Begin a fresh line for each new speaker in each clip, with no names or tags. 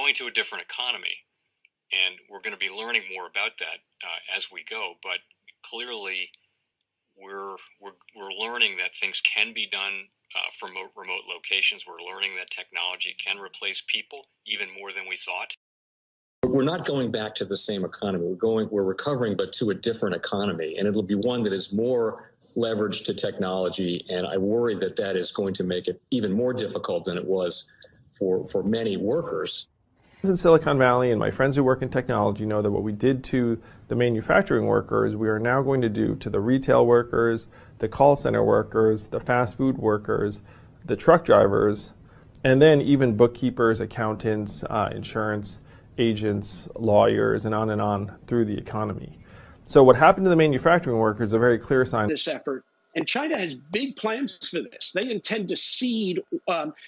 going to a different economy, and we're going to be learning more about that as we go. But clearly, we're learning that things can be done from remote locations. We're learning that technology can replace people even more than we thought.
We're not going back to the same economy. We're recovering, but to a different economy, and it'll be one that is more leveraged to technology. And I worry that that is going to make it even more difficult than it was for many workers.
In Silicon Valley, and my friends who work in technology know that what we did to the manufacturing workers, we are now going to do to the retail workers, the call center workers, the fast food workers, the truck drivers, and then even bookkeepers, accountants, insurance agents, lawyers, and on through the economy. So what happened to the manufacturing workers is a very clear sign.
This effort. And China has big plans for this. They intend to seed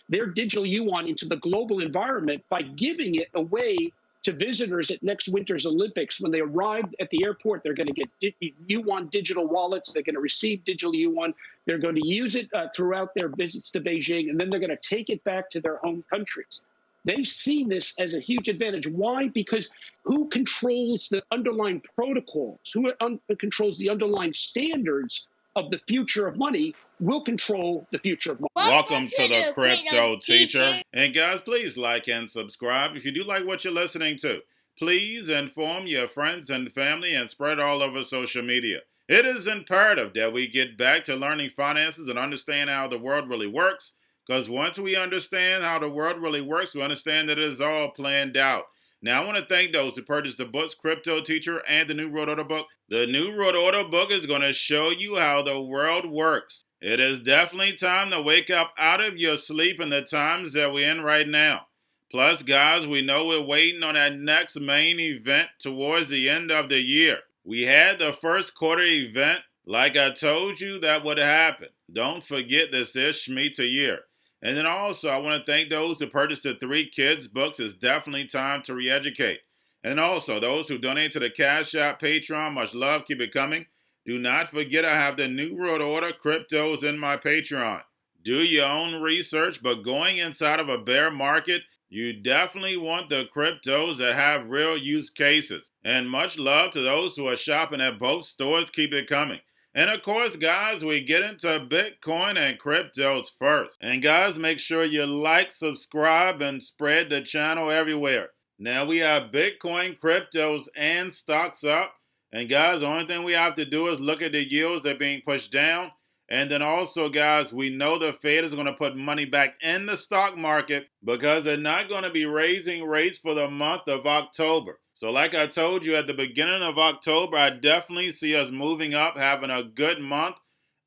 their digital yuan into the global environment by giving it away to visitors at next winter's Olympics. When they arrive at the airport, they're going to get yuan digital wallets. They're going to receive digital yuan. They're going to use it throughout their visits to Beijing, and then they're going to take it back to their home countries. They see this as a huge advantage. Why? Because who controls the underlying protocols, who controls the underlying standards of the future of money will control the future of money.
Welcome to the Crypto Teacher. And guys, please like and subscribe. If you do like what you're listening to, please inform your friends and family and spread all over social media. It is imperative that we get back to learning finances and understand how the world really works. Because once we understand how the world really works, we understand that it is all planned out. Now, I want to thank those who purchased the books, Cryptoteacher and the new Road Order book. The new Road Order book is going to show you how the world works. It is definitely time to wake up out of your sleep in the times that we're in right now. Plus, guys, we know we're waiting on that next main event towards the end of the year. We had the first quarter event. Like I told you, that would happen. Don't forget this is Shemitah year. And then also, I want to thank those who purchased the 3 Kids books. It's definitely time to re-educate. And also, those who donate to the Cash App, Patreon, much love, keep it coming. Do not forget I have the New World Order cryptos in my Patreon. Do your own research, but going inside of a bear market, you definitely want the cryptos that have real use cases. And much love to those who are shopping at both stores, keep it coming. And of course, guys, we get into Bitcoin and cryptos first. And guys, make sure you like, subscribe, and spread the channel everywhere. Now we have Bitcoin, cryptos, and stocks up. And guys, the only thing we have to do is look at the yields that are being pushed down. And then also, guys, we know the Fed is going to put money back in the stock market because they're not going to be raising rates for the month of October. So like I told you at the beginning of October, I definitely see us moving up, having a good month,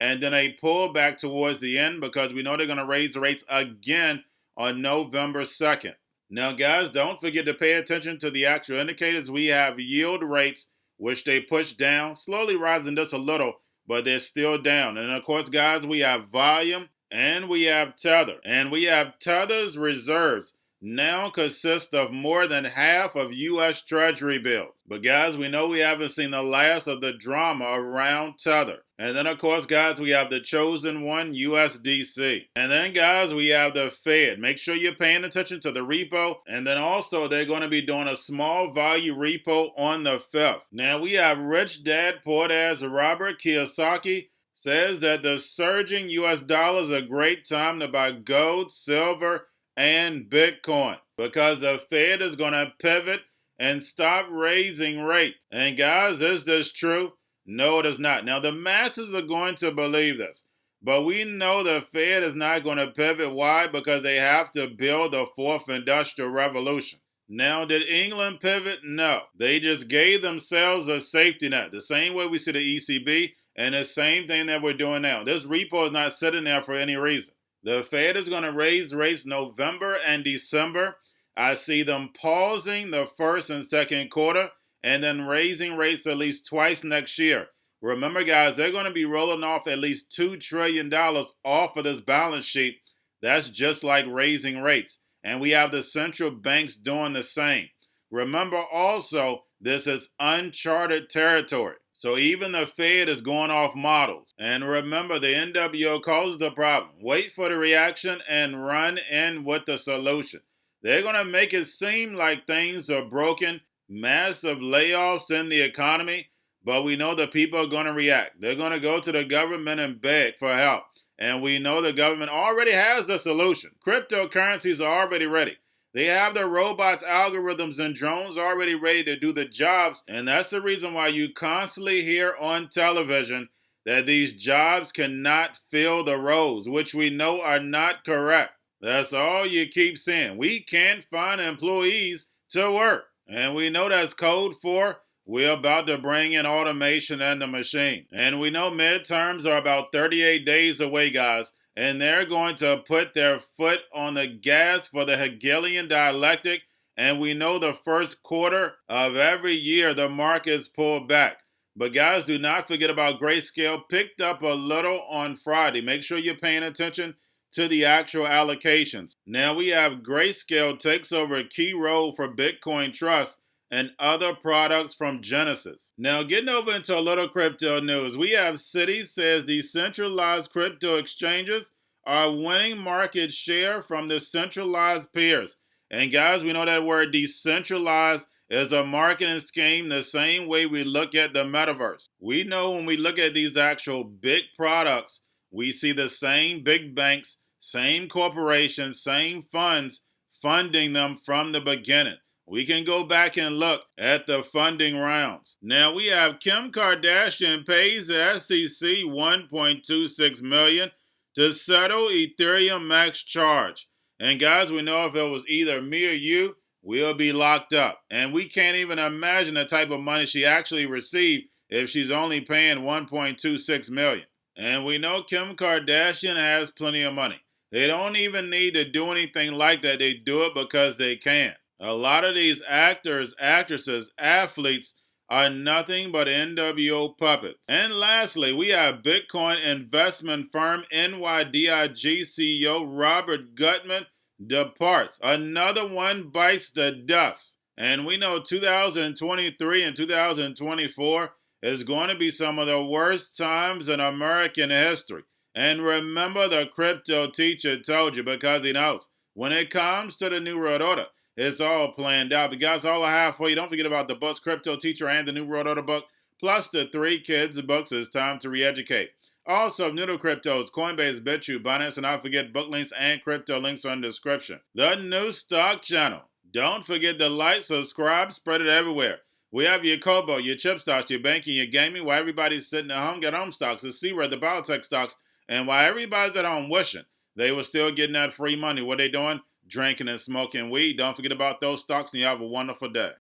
and then a pullback towards the end because we know they're going to raise the rates again on November 2nd. Now, guys, don't forget to pay attention to the actual indicators. We have yield rates, which they push down, slowly rising just a little, but they're still down. And of course, guys, we have volume and we have tether. And we have tether's reserves now consist of more than half of U.S. Treasury bills. But guys, we know we haven't seen the last of the drama around Tether. And then of course, guys, we have the chosen one, USDC. And then guys, we have the Fed. Make sure you're paying attention to the repo. And then also they're going to be doing a small value repo on the 5th. Now we have Rich Dad Poor Dad's Robert Kiyosaki says that the surging U.S. dollar is a great time to buy gold, silver, and Bitcoin because the Fed is going to pivot and stop raising rates. And guys, is this true? No, it is not. Now, the masses are going to believe this, but we know the Fed is not going to pivot. Why? Because they have to build a 4th industrial revolution. Now, did England pivot? No. They just gave themselves a safety net, the same way we see the ECB, and the same thing that we're doing now. This repo is not sitting there for any reason. The Fed is going to raise rates November and December. I see them pausing the 1st and 2nd quarter and then raising rates at least twice next year. Remember, guys, they're going to be rolling off at least $2 trillion off of this balance sheet. That's just like raising rates. And we have the central banks doing the same. Remember also, this is uncharted territory. So even the Fed is going off models. And remember, the NWO causes the problem. Wait for the reaction and run in with the solution. They're going to make it seem like things are broken, massive layoffs in the economy, but we know the people are going to react. They're going to go to the government and beg for help. And we know the government already has a solution. Cryptocurrencies are already ready. They have the robots, algorithms, and drones already ready to do the jobs. And that's the reason why you constantly hear on television that these jobs cannot fill the roles, which we know are not correct. That's all you keep saying. We can't find employees to work. And we know that's code for we're about to bring in automation and the machine. And we know midterms are about 38 days away, guys. And they're going to put their foot on the gas for the Hegelian dialectic. And we know the first quarter of every year the markets pull back. But guys, do not forget about Grayscale. Picked up a little on Friday. Make sure you're paying attention to the actual allocations. Now we have Grayscale takes over a key role for Bitcoin Trust and other products from Genesis. Now getting over into a little crypto news, we have Citi says decentralized crypto exchanges are winning market share from the centralized peers. And guys, we know that word decentralized is a marketing scheme the same way we look at the metaverse. We know when we look at these actual big products, we see the same big banks, same corporations, same funds funding them from the beginning. We can go back and look at the funding rounds. Now we have Kim Kardashian pays the SEC $1.26 million to settle Ethereum max charge. And guys, we know if it was either me or you, we'll be locked up. And we can't even imagine the type of money she actually received if she's only paying $1.26 million. And we know Kim Kardashian has plenty of money. They don't even need to do anything like that. They do it because they can. A lot of these actors, actresses, athletes are nothing but NWO puppets. And lastly, we have Bitcoin investment firm NYDIG CEO Robert Gutman departs. Another one bites the dust. And we know 2023 and 2024 is going to be some of the worst times in American history. And remember, the crypto teacher told you, because he knows when it comes to the New World Order, it's all planned out. But guys, all I have for you, don't forget about the books, Cryptoteacher and the New World Order book, plus the 3 kids books. It's time to re-educate. Also, new to cryptos, Coinbase, Bitrue, Binance, and don't forget book links and crypto links on the description. The new stock channel. Don't forget to like, subscribe, spread it everywhere. We have your Kobo, your chip stocks, your banking, your gaming. While everybody's sitting at home, get home stocks, the C-Red, the biotech stocks. And while everybody's at home wishing they were still getting that free money, what they doing? Drinking and smoking weed. Don't forget about those stocks, and you have a wonderful day.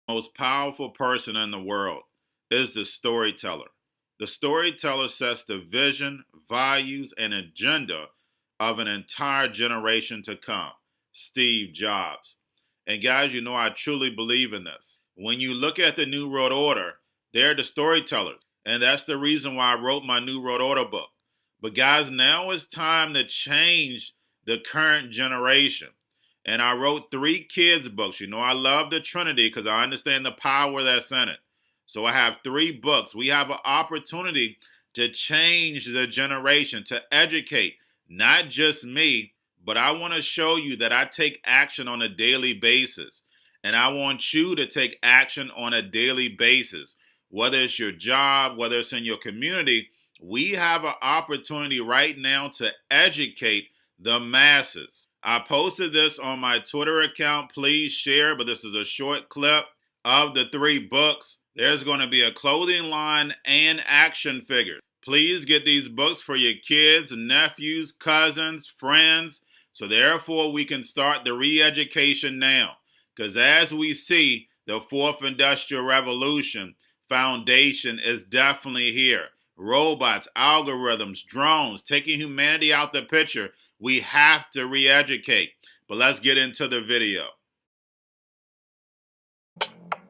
The most powerful person in the world is the storyteller. The storyteller sets the vision, values, and agenda of an entire generation to come. Steve Jobs. And guys, you know I truly believe in this. When you look at the New World Order, they're the storytellers. And that's the reason why I wrote my New World Order book. But guys, now it's time to change the current generation. And I wrote 3 kids books. You know I love the Trinity because I understand the power that's in it. So I have 3 books. We have an opportunity to change the generation, to educate, not just me, but I want to show you that I take action on a daily basis. And I want you to take action on a daily basis. Whether it's your job, whether it's in your community, we have an opportunity right now to educate the masses. I posted this on my Twitter account. Please share, but this is a short clip of the 3 books. There's going to be a clothing line and action figures. Please get these books for your kids, nephews, cousins, friends, so therefore we can start the re-education now. Because as we see, the 4th Industrial Revolution foundation is definitely here. Robots, algorithms, drones, taking humanity out the picture. We have to re-educate. But let's get into the video.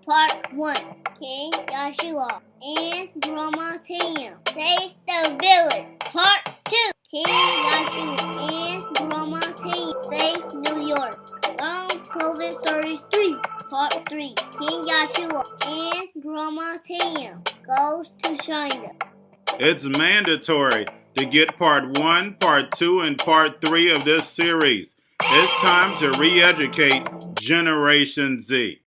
Part 1. King Joshua and Grandma Tam save the village. Part 2. King Joshua and Grandma Tam save New York from COVID 33. Part 3. King Joshua and Grandma Tam goes to China.
It's mandatory to get part 1, part 2, and part 3 of this series. It's time to re-educate Generation Z.